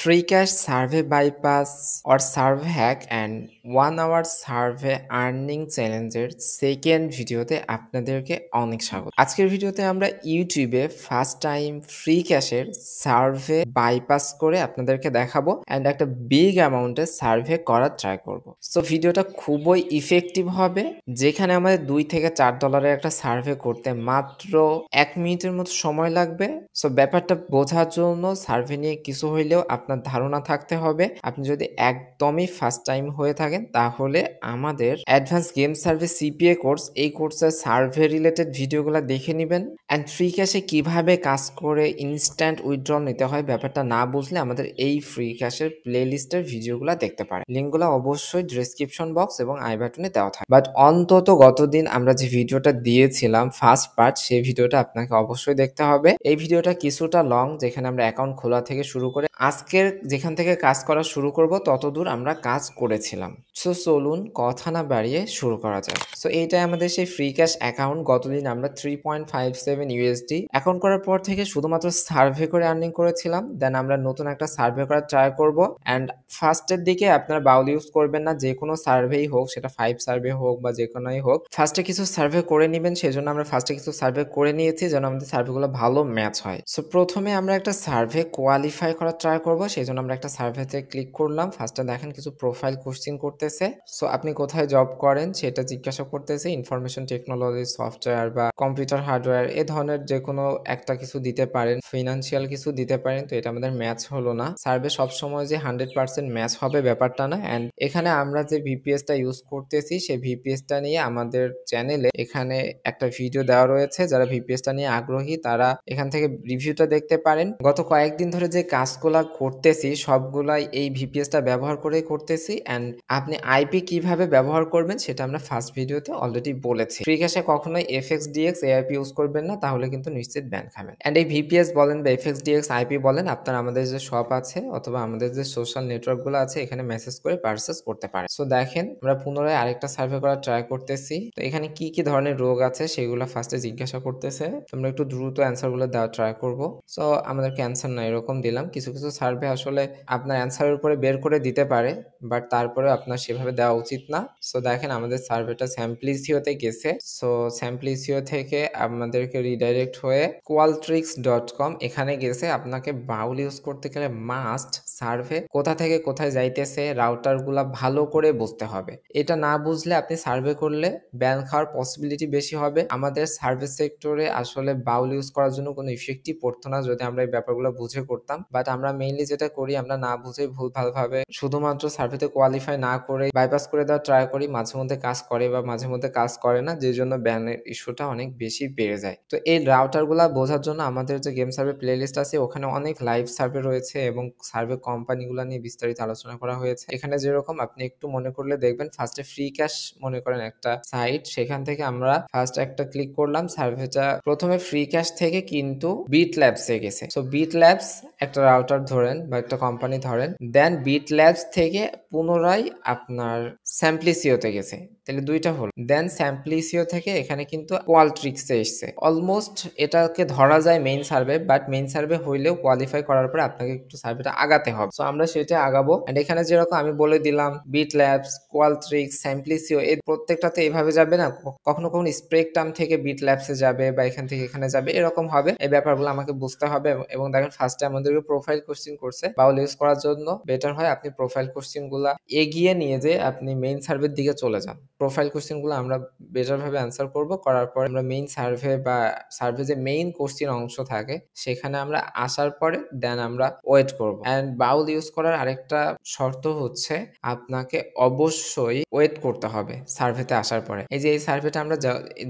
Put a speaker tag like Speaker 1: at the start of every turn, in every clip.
Speaker 1: Free cash survey bypass or survey hack and 1 hour survey earning চ্যালেঞ্জের second ভিডিওতে আপনাদেরকে অনেক স্বাগত। আজকের ভিডিওতে আমরা ইউটিউবে ফার্স্ট টাইম ফ্রি ক্যাশের সার্ভে বাইপাস করে আপনাদেরকে দেখাবো অ্যান্ড একটা বিগ অ্যামাউন্টের সার্ভে করার ট্রাই করব। সো ভিডিওটা খুবই ইফেক্টিভ হবে, যেখানে আমাদের $2 থেকে $4 একটা সার্ভে করতে মাত্র 1 মিনিটের মতো সময় লাগবে। সো ব্যাপারটা বোঝার জন্য সার্ভে নিয়ে কিছু হইলেও আপনার ধারণা থাকতে হবে। আপনি যদি একদমই ফার্স্ট টাইম হয়ে থাকেন তাহলে আমাদের advance game survey CPA course, এই কোর্সের সার্ভে রিলেটেড ভিডিওগুলো দেখে নেবেন অ্যান্ড ফ্রি ক্যাশে কিভাবে কাজ করে ইনস্ট্যান্ট উইথড্রল নিতে হয় ব্যাপারটা না বুঝলে আমাদের এই ফ্রি ক্যাশের প্লে লিস্টের ভিডিওগুলো দেখতে পারেন। লিঙ্কগুলো অবশ্যই ডিসক্রিপশন বক্স এবং আই বাটনে দেওয়া থাকে। বাট অন্তত গতদিন আমরা যে ভিডিওটা দিয়েছিলাম ফার্স্ট পার্ট, সেই ভিডিওটা আপনাকে অবশ্যই দেখতে হবে। এই ভিডিওটা কিছুটা লং, যেখানে আমরা অ্যাকাউন্ট খোলা থেকে শুরু করে আজকের যেখান থেকে কাজ করা শুরু করব ততদূর আমরা কাজ করেছিলাম। সো চলুন কথা না বাড়িয়ে শুরু করা যাক। সো এইটাই আমাদের সেই ফ্রি ক্যাশ অ্যাকাউন্ট। গতদিন আমরা 3.57 ইউএসডি অ্যাকাউন্ট করার পর থেকে শুধুমাত্র সার্ভে করে আর্নিং করেছিলাম। দেন আমরা নতুন একটা সার্ভে করার ট্রাই করব অ্যান্ড ফার্স্টের দিকে আপনারা বাউল ইউজ করবেন না, যে কোনো সার্ভেই হোক, সেটা 5 সার্ভে হোক বা যে কোনোই হোক, ফার্স্টে কিছু সার্ভে করে নেবেন। সেই জন্য আমরা ফার্স্টে কিছু সার্ভে করে নিয়েছি যেন আমাদের সার্ভেগুলো ভালো ম্যাচ হয়। সো প্রথমে আমরা একটা সার্ভে কোয়ালিফাই করার ট্রাই করব, সেই জন্য আমরা একটা সার্ভেতে ক্লিক করলাম। ফার্স্টে দেখেন কিছু প্রোফাইল কোশ্চেন করতেছে। সো আপনি কোথায় জব করেন সেটা জিজ্ঞাসা করতেছে। ইনফরমেশন টেকনোলজি, সফটওয়্যার বা কম্পিউটার হার্ডওয়্যার, এ ধরনের যে কোনো একটা কিছু দিতে পারেন, ফিনান্সিয়াল কিছু দিতে পারেন। তো এটা আমাদের ম্যাচ হলো না। সার্ভে সবসময় যে 100% ম্যাচ হবে ব্যাপারটা না। অ্যান্ড এখানে আমরা যে ভিপিএসটা ইউজ করতেছি সেই ভিপিএসটা নিয়ে আমাদের চ্যানেলে এখানে একটা ভিডিও দেওয়া রয়েছে। যারা ভিপিএসটা নিয়ে আগ্রহী তারা এখান থেকে রিভিউটা দেখতে পারেন। গত কয়েকদিন ধরে যে কাজগুলা করতেছি সবগুলাই এই ভিপিএসটা ব্যবহার করেই করতেছি। অ্যান্ড আপনি আইপি কিভাবে ব্যবহার করবেন সেটা আমরা ফার্স্ট ভিডিওতে অলরেডি বলেছি। ফ্রি ক্যাশে কখনোই FXDX এআইপি ইউজ করবেন না, তাহলে কিন্তু নিশ্চিত ব্যান খাবেন। অ্যান্ড এই ভিপিএস বলেন বা FXDX আইপি বলেন, আপনারা আমাদের যে শপ আছে অথবা আমাদের যে সোশ্যাল নেটওয়ার্কগুলো আছে এখানে মেসেজ করে পারচেজ করতে পারেন। সো দেখেন আমরা পুনরায় আরেকটা সার্ভে করার ট্রাই করতেছি। তো এখানে কি কি ধরনের রোগ আছে সেগুলো ফার্স্টে জিজ্ঞাসা করতেছে। আমরা একটু দ্রুত অ্যান্সারগুলো দেওয়ার ট্রাই করব। সো আমাদেরকে অ্যান্সার না এরকম দিলাম। কিছু কিছু সার্ভে আসলে আপনার অ্যান্সারের উপরে বের করে দিতে পারে, বাট তারপরে আপনার সেভাবে দেওয়া উচিত না। সো দেখেন আমাদের সার্ভেটা স্যাম্পলিসিওতে গেছে। সো স্যাম্পলিসিও থেকে আমাদেরকে রিডাইরেক্ট হয়ে qualtrics.com এখানে গেছে। আপনাকে বাউল ইউজ করতে গেলে মাস্ট সার্ভে কোথা থেকে কোথায় যাইতেছে রাউটারগুলা ভালো করে বুঝতে হবে। এটা না বুঝলে আপনি সার্ভে করলে ব্যান খাওয়ার পসিবিলিটি বেশি হবে। আমাদের সার্ভিস সেক্টরে আসলে বাউল ইউজ করার জন্য কোনো ইফেক্টই পড়তো না যদি আমরা এই ব্যাপারগুলো বুঝে করতাম। বাট আমরা মেইনলি যেটা করি, আমরা না বুঝে ভুলভালভাবে শুধুমাত্র সার্ভেতে কোয়ালিফাই না করে বাইপাস করে দেওয়ার ট্রাই করি। মাঝে মধ্যে কাজ করে বা মাঝে মধ্যে কাজ করে না, যে জন্য ব্যানের ইস্যুটা অনেক বেশি বেড়ে যায়। তো এই রাউটারগুলা বোঝার জন্য আমাদের যে গেম সার্ভে প্লে লিস্ট আছে ওখানে অনেক লাইভ সার্ভে রয়েছে এবং সার্ভে কোম্পানিগুলো নিয়ে বিস্তারিত আলোচনা করা হয়েছে। এখানে যেরকম আপনি একটু মনে করলে দেখবেন, ফার্স্টে ফ্রি ক্যাশ মনে করেন একটা সাইট, সেখান থেকে আমরা ফার্স্ট একটা ক্লিক করলাম। সার্ভেটা প্রথমে ফ্রি ক্যাশ থেকে কিন্তু বিট ল্যাবসে গেছে। সো বিট ল্যাবস একটা রাউটার ধরেন বা একটা কোম্পানি ধরেন, দেন বিট ল্যাবস থেকে পুনরায় আপনার স্যাম্পলিসিওতে গেছে, তাহলে দুইটা হলো। দেন স্যাম্পলিসিও থেকে এখানে কিন্তু কোয়ালট্রিক্সে এসছে। অলমোস্ট এটাকে ধরা যায় main survey, but main survey হইলেও কোয়ালিফাই করার পরে আপনাকে একটু সার্ভেটা আগাতে হবে। সো আমরা সেটা আগাবো। এন্ড এখানে যেরকম আমি বলে দিলাম বিট ল্যাবস, কোয়ালট্রিক্স, স্যাম্পলিসিও, এই প্রত্যেকটাতে এভাবে যাবে না। কখনো কখনো স্পেকট্রাম থেকে বিট ল্যাবসে যাবে বা এখান থেকে এখানে যাবে, এরকম হবে। এই ব্যাপারগুলো আমাকে বুঝতে হবে। এবং দেখেন ফার্স্টে আমাদেরকে প্রোফাইল কোশ্চেন করছে। বাউল ইউজ করার জন্য বেটার হয় আপনি প্রোফাইল কোশ্চেন গুলা এগিয়ে নিয়ে যে আপনি মেইন সার্ভের দিকে চলে যান। প্রোফাইল কোশ্চেন গুলো আমরা বেটার ভাবে অ্যান্সার করব, করার পর আমরা মেইন সার্ভে বা সার্ভে যে মেইন কোশ্চেন অংশ থাকে সেখানে আমরা আসার পরে দেন আমরা ওয়েট করব। এন্ড বাউল ইউজ করার আরেকটা শর্ত হচ্ছে আপনাকে অবশ্যই ওয়েট করতে হবে সার্ভেতে আসার পরে। এই যে এই সার্ভেটা আমরা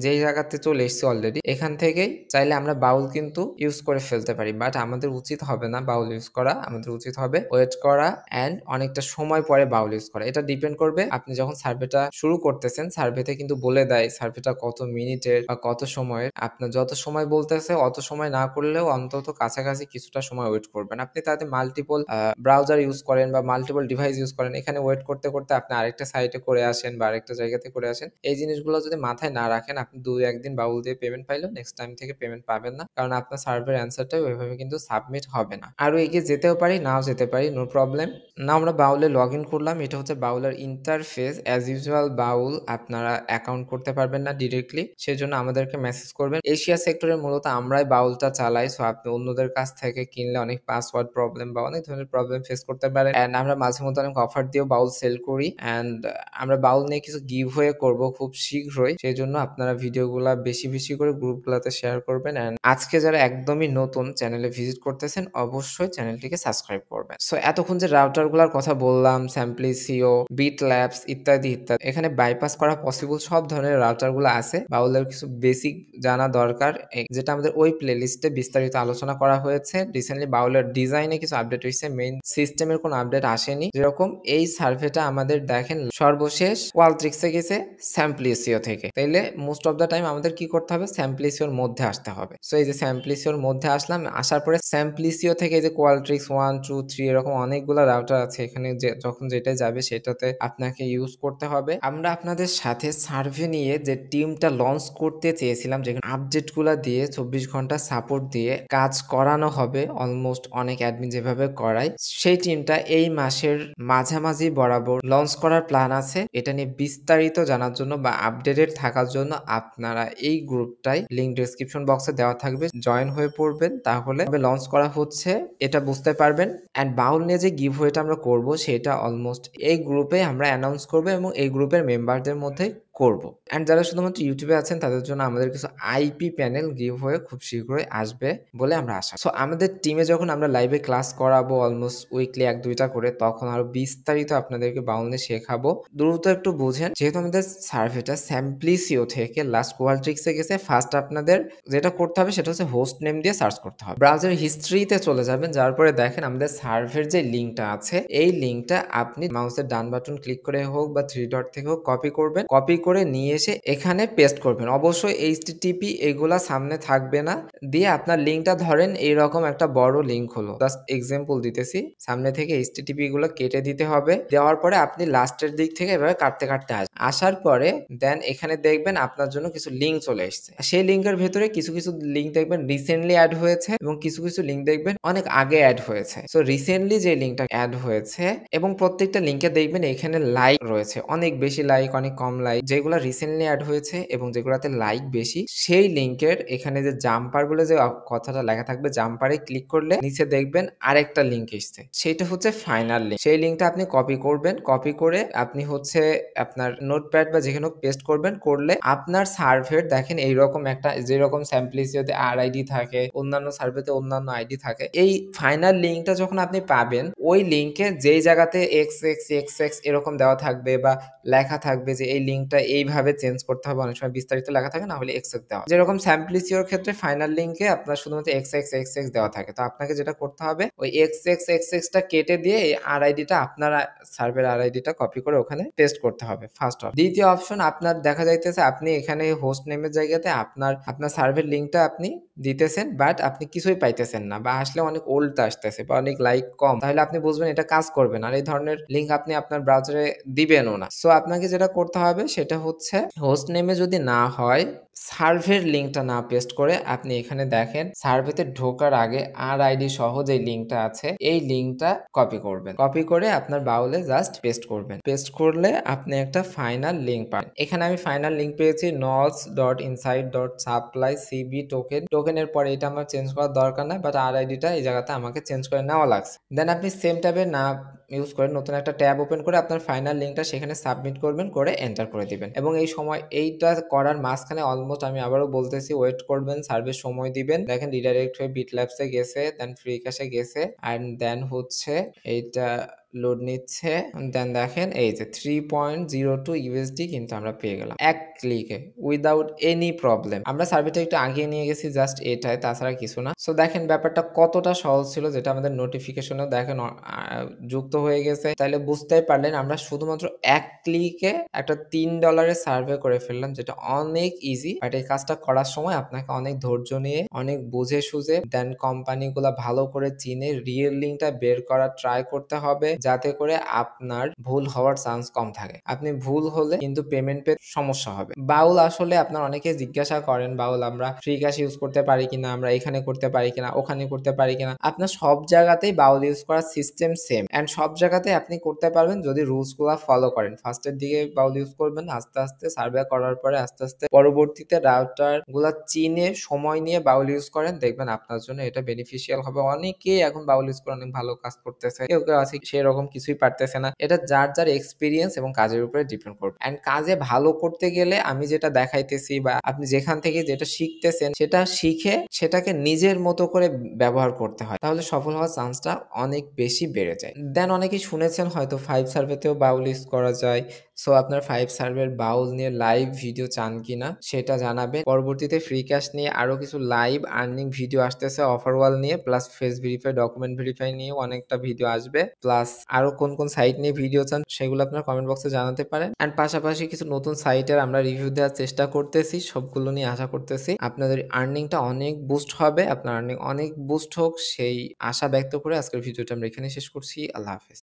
Speaker 1: যেই জায়গাতে চলে এসেছি অলরেডি, এখান থেকেই চাইলে আমরা বাউল কিন্তু ইউজ করে ফেলতে পারি, বাট আমাদের উচিত হবে না বাউল ইউজ করা। আমাদের উচিত হবে ওয়েট করা এন্ড অনেকটা সময় পরে বাউল ইউজ করা। এটা ডিপেন্ড করবে আপনি যখন সার্ভেটা শুরু করতেছেন, সার্ভেতে কিন্তু বলে দেয় সার্ভেটা কত মিনিটের বা কত সময়ের। আপনার যত সময় বলতেছে অত সময় না করলেও অন্তত কাছাকাছি কিছুটা সময় ওয়েট করবেন। আপনি তাতে মাল্টিপল ব্রাউজার ইউজ করেন বা মাল্টিপল ডিভাইস ইউজ করেন, এখানে ওয়েট করতে করতে আপনি আরেকটা সাইটে করে আসেন বা আরেকটা জায়গাতে করে আসেন, এই জিনিসগুলো যদি মাথায় না রাখেন আপনি 2-1 দিন বাউল দিয়ে পেমেন্ট পাইলেও নেক্সট টাইম থেকে পেমেন্ট পাবেন না, কারণ আপনার সার্ভের অ্যান্সারটা ওইভাবে কিন্তু সাবমিট হবে না। আরো এগিয়ে যেতেও পারি, নাও যেতে পারি, নো প্রবলেম। না আমরা বাউলে লগ ইন করলাম, এটা হচ্ছে বাউলের ইন্টারফেস। অ্যাজ ইউজুয়াল বাউল আপনারা অ্যাকাউন্ট করতে পারবেন না ডিরেক্টলি, সেজন্য আমাদেরকে মেসেজ করবেন। এশিয়া সেক্টরে মূলত আমরাই বাউলটা চালাই, সো আপনি অন্যদের কাছ থেকে কিনলে অনেক পাসওয়ার্ড প্রবলেম বা অনেক ধরনের প্রবলেম ফেস করতে পারেন। অ্যান্ড আমরা মাঝে মধ্যে অনেক অফার দিয়েও বাউল সেল করি, অ্যান্ড আমরা বাউল নিয়ে কিছু গিভ ওয়ে করবো খুব শীঘ্রই, সেই জন্য আপনারা ভিডিওগুলা বেশি বেশি করে গ্রুপগুলোতে শেয়ার করবেন। অ্যান্ড আজকে যারা একদমই নতুন চ্যানেলে ভিজিট করতেছেন অবশ্যই চ্যানেলটিকে সাবস্ক্রাইব করবেন। সো এতক্ষণ যে রাউটারগুলোর কথা বললাম, স্যাম্পলিসিও, বিট ল্যাবস ইত্যাদি ইত্যাদি, এখানে বাইপাস করা পসিবল সব ধরনের রাউটারগুলো আছে। বাউলের কিছু বেসিক জানা দরকার, যেটা আমাদের ওই প্লেলিস্টে বিস্তারিত আলোচনা করা হয়েছে। রিসেন্টলি বাউলের ডিজাইনে কিছু আপডেট হয়েছে, মেইন সিস্টেমের কোনো আপডেট আসেনি। যেরকম এই সার্ভেটা আমাদের দেখেন সর্বশেষ কোয়ালট্রিক্সে গেছে স্যাম্পলিসিও থেকে, তাইলে মোস্ট অফ দ্য টাইম আমাদের কি করতে হবে, স্যাম্পলিসিওর মধ্যে আসতে হবে। সো এই যে স্যাম্পলিসিওর মধ্যে আসলাম, আসার পরে স্যাম্পলিসিও থেকে এই যে কোয়ালট্রিক্স 1 2 3 এরকম অনেকগুলো রাউটার আছে, এখানে যে যখন যেটাই যাবে সেটাতে আপনাকে ইউজ করতে হবে। আমরা আপনাদের সাথে সার্ভে নিয়ে যে টিমটা লঞ্চ করতে চেয়েছিলাম, যেখানে আপডেটগুলো দিয়ে 24 ঘন্টা সাপোর্ট দিয়ে কাজ করানো হবে অলমোস্ট অনেক অ্যাডমিন যেভাবে করায়, সেই টিমটা এই মাসের মাঝামাঝি বরাবর লঞ্চ করার প্ল্যান আছে। এটা নিয়ে বিস্তারিত জানার জন্য বা আপডেটেড থাকার জন্য আপনারা এই গ্রুপটায় লিঙ্ক ডেসক্রিপশন বক্সে দেওয়া থাকবে, জয়েন হয়ে পড়বেন, তাহলে লঞ্চ করা হচ্ছে এটা বুঝতে পারবেন। অ্যান্ড বাউল নিয়ে যে গিভ ওয়েটা আমরা করব সেটা অলমোস্ট এই গ্রুপে আমরা অ্যানাউন্স করবো এবং এই গ্রুপের মেম্বারদের মধ্যে করব। অ্যান্ড যারা শুধুমাত্র ইউটিউবে আছেন তাদের জন্য আমাদের কিছু আইপি প্যানেল গিভ হয়ে খুব শীঘ্রই আসবে বলে আমরা আশা। সো আমাদের টিমে যখন আমরা লাইভে ক্লাস করাবো অলমোস্ট উইকলি 1-2টা করে, তখন আরো বিস্তারিত আপনাদেরকে বাউল নিয়ে শেখাবো। দ্রুত একটু বুঝেন, যেহেতু আমাদের সার্ভেটা স্যাম্পলিসিও থেকে লাস্ট কোয়ালট্রিক্সে গেছে, ফার্স্ট আপনাদের যেটা করতে হবে সেটা হচ্ছে হোস্ট নেম দিয়ে সার্চ করতে হবে। ব্রাউজার হিস্ট্রিতে চলে যাবেন, যার পরে দেখেন আমাদের সার্ভের যে লিঙ্কটা আছে, এই লিঙ্কটা আপনি মাউসের ডান বাটন ক্লিক করে হোক বা 3 ডট থেকে হোক কপি করবেন, কপি করে নিয়ে এসে এখানে পেস্ট করবেন। অবশ্যই এইচটিটিপি এগুলা সামনে থাকবে না, দিয়ে আপনার লিঙ্কটা ধরেন এইরকম একটা বড় লিঙ্ক হলো, জাস্ট এক্সাম্পল দিতেছি, সামনে থেকে এইচটিটিপি গুলো কেটে দিতে হবে। দেওয়ার পরে আপনি লাস্টের দিক থেকে এভাবে কাটতে কাটতে আসার পরে দেন এখানে দেখবেন আপনার জন্য কিছু লিঙ্ক চলে এসেছে। সেই লিঙ্কের ভেতরে কিছু কিছু লিঙ্ক দেখবেন রিসেন্টলি অ্যাড হয়েছে এবং কিছু কিছু লিঙ্ক দেখবেন অনেক আগে অ্যাড হয়েছে। সো রিসেন্টলি যে লিঙ্কটা অ্যাড হয়েছে এবং প্রত্যেকটা লিঙ্কে দেখবেন এখানে লাইক রয়েছে, অনেক বেশি লাইক, অনেক কম লাইক। যেগুলো রিসেন্টলি অ্যাড হয়েছে এবং যেগুলোতে লাইক বেশি, সেই লিঙ্কের এখানে যে জাম্পার বলে যে কথাটা লেখা থাকবে, জাম্পারে ক্লিক করলে নিচে দেখবেন আরেকটা লিঙ্ক এসছে, সেটা হচ্ছে ফাইনাল লিঙ্ক। সেই লিঙ্কটা আপনি কপি করবেন, কপি করে আপনি হচ্ছে আপনার নোটপ্যাড বা যেখানে পেস্ট করবেন, করলে আপনার সার্ভের দেখেন এইরকম একটা, যেরকম স্যাম্পলিসিওতে আইডি থাকে, অন্যান্য সার্ভেতে অন্যান্য আইডি থাকে, এই ফাইনাল লিঙ্কটা যখন আপনি পাবেন, ওই লিঙ্কে যেই জায়গাতে XX এরকম দেওয়া থাকবে বা লেখা থাকবে যে এই লিঙ্কটা এইভাবে চেঞ্জ করতে হবে, অনেক সময় বিস্তারিত লেখা থাকে, না হলে XX দেওয়া। যেরকম স্যাম্পলিসিওর ক্ষেত্রে ফাইনাল লিঙ্কে আপনার শুধুমাত্র XX দেওয়া থাকে, তো আপনাকে যেটা করতে হবে ওই XXXXটা কেটে দিয়ে এই আরআইডিটা, আপনার সার্ভের আরআইডিটা কপি করে ওখানে পেস্ট করতে হবে, ফার্স্ট অপশন। দ্বিতীয় অপশন আপনার দেখা যাইতেছে আপনি এখানে হোস্ট নেমের জায়গাতে আপনার সার্ভের লিঙ্কটা আপনি দিতেছেন, বাট আপনি কিছুই পাইতেছেন না বা আসলে অনেক ওল্ড আসতেছে বা অনেক লাইক কম, তাহলে আপনি বুঝবেন এটা কাজ করবে না, আর এই ধরনের লিঙ্ক আপনি আপনার ব্রাউজারে দিবেনও না। সো আপনাকে যেটা করতে হবে সেটা হচ্ছে হোস্ট নেমে যদি না হয়, সার্ভের লিঙ্কটা না পেস্ট করে আপনি এখানে দেখেন সার্ভেতে ঢোকার আগে আরআইডি সহ যে লিঙ্কটা আছে, এই লিঙ্কটা কপি করবেন, কপি করে আপনার বাউলে জাস্ট পেস্ট করবেন। পেস্ট করলে আপনি একটা ফাইনাল লিঙ্ক পান। এখানে আমি ফাইনাল লিঙ্ক পেয়েছি nodes.inside.supply.cb টোকেন। টোকেনের পরে এটা আমার চেঞ্জ করার দরকার নাই, বাট আরআইডিটা এই জায়গাতে আমাকে চেঞ্জ করে নেওয়া লাগছে। দেন আপনি সেম ট্যাবে না ইউজ করে নতুন একটা ট্যাব ওপেন করে আপনার ফাইনাল লিঙ্কটা সেখানে সাবমিট করবেন, করে এন্টার করে দিবেন। এবং এই সময় এইটা করার মাঝখানে অলমোস্ট আমি আবারও বলতেছি ওয়েট করবেন, সার্ভে সময় দিবেন। দেখেন রিডাইরেক্ট হয়ে বিটল্যাবসে গেছে, দেন ফ্রি ক্যাশে গেছে, অ্যান্ড দেন হচ্ছে এইটা লোড নিচ্ছে, দেন দেখেন এই যে 3.02 ইউএসডি কিন্তু আমরা পেয়ে গেলাম এক ক্লিকে উইদাউট এনি প্রবলেম। আমরা সার্ভেটা একটু আগিয়ে নিয়ে গেছি জাস্ট এটাই, তাছাড়া কিছু না। সো দেখেন ব্যাপারটা কতটা সহজ ছিল, যেটা আমাদের নোটিফিকেশনেও দেখেন যুক্ত হয়ে গেছে। তাইলে বুঝতেই পারলেন আমরা শুধুমাত্র ১ ক্লিকে একটা $৩ এর সার্ভে করে ফেললাম, যেটা অনেক ইজি। বাট এই কাজটা করার সময় আপনাকে অনেক ধৈর্য নিয়ে, অনেক বুঝে সুঝে দেন কোম্পানিগুলা ভালো করে চিনে রিয়েল লিঙ্কটা বের করার ট্রাই করতে হবে, যাতে করে আপনার ভুল হওয়ার চান্স কম থাকে। আপনি ভুল হলে কিন্তু পেমেন্ট পেতে সমস্যা হবে। বাউল আসলে আপনার অনেকে জিজ্ঞাসা করেন, বাউল আমরা ফ্রি ক্যাশ ইউজ করতে পারি কিনা, আমরা এখানে করতে পারি কিনা, ওখানে করতে পারি কিনা। আপনার সব জায়গাতেই বাউল ইউজ করার সিস্টেম সেম এন্ড সব জায়গাতেই আপনি করতে পারবেন যদি রুলস গুলা ফলো করেন। ফার্স্টের দিকে বাউল ইউজ করবেন, আস্তে আস্তে সার্ভে করার পরে আস্তে আস্তে পরবর্তীতে রাউটার গুলা চিনে সময় নিয়ে বাউল ইউজ করেন, দেখবেন আপনার জন্য এটা বেনিফিশিয়াল হবে। অনেকেই এখন বাউল ইউজ করে অনেক ভালো কাজ করতেছে, কেউ কেউ আছে সেরকম কিছুই পারতেছে না। এটা যার যার এক্সপিরিয়েন্স এবং কাজের উপরে ডিপেন্ড করবে। এন্ড কাজে ভালো করতে গেলে আমি যেটা দেখাইতেছি বা আপনি যেখান থেকে যেটা শিখতেছেন সেটা শিখে সেটাকে নিজের মতো করে ব্যবহার করতে হয়, তাহলে সফল হওয়ার চান্সটা অনেক বেশি বেড়ে যায়। দেন অনেকেই শুনেছেন হয়তো 5 সার্ভেতেও বাউল ইউজ করা যায়। সো আপনার 5 সার্ভের বাউল নিয়ে লাইভ ভিডিও চান কিনা সেটা জানাবেন। পরবর্তীতে ফ্রি ক্যাশ নিয়ে আরো কিছু লাইভ আর্নিং ভিডিও আসতেছে, অফার ওয়াল নিয়ে plus face verify, document verify নিয়েও অনেকটা ভিডিও আসবে। প্লাস আরো কোন কোন সাইট নিয়ে ভিডিও চান সেগুলো আপনার কমেন্ট বক্সে জানাতে পারেন। এন্ড পাশাপাশি কিছু নতুন সাইটের আমরা রিভিউ দেওয়ার চেষ্টা করতেছি, সবগুলো নিয়ে আশা করতেছি আপনাদের আর্নিংটা অনেক বুস্ট হবে, আপনার আর্নিং অনেক বুস্ট হোক সেই আশা ব্যক্ত করে আজকের ভিডিওটা আমরা এখানে শেষ করছি। আল্লাহ হাফেজ।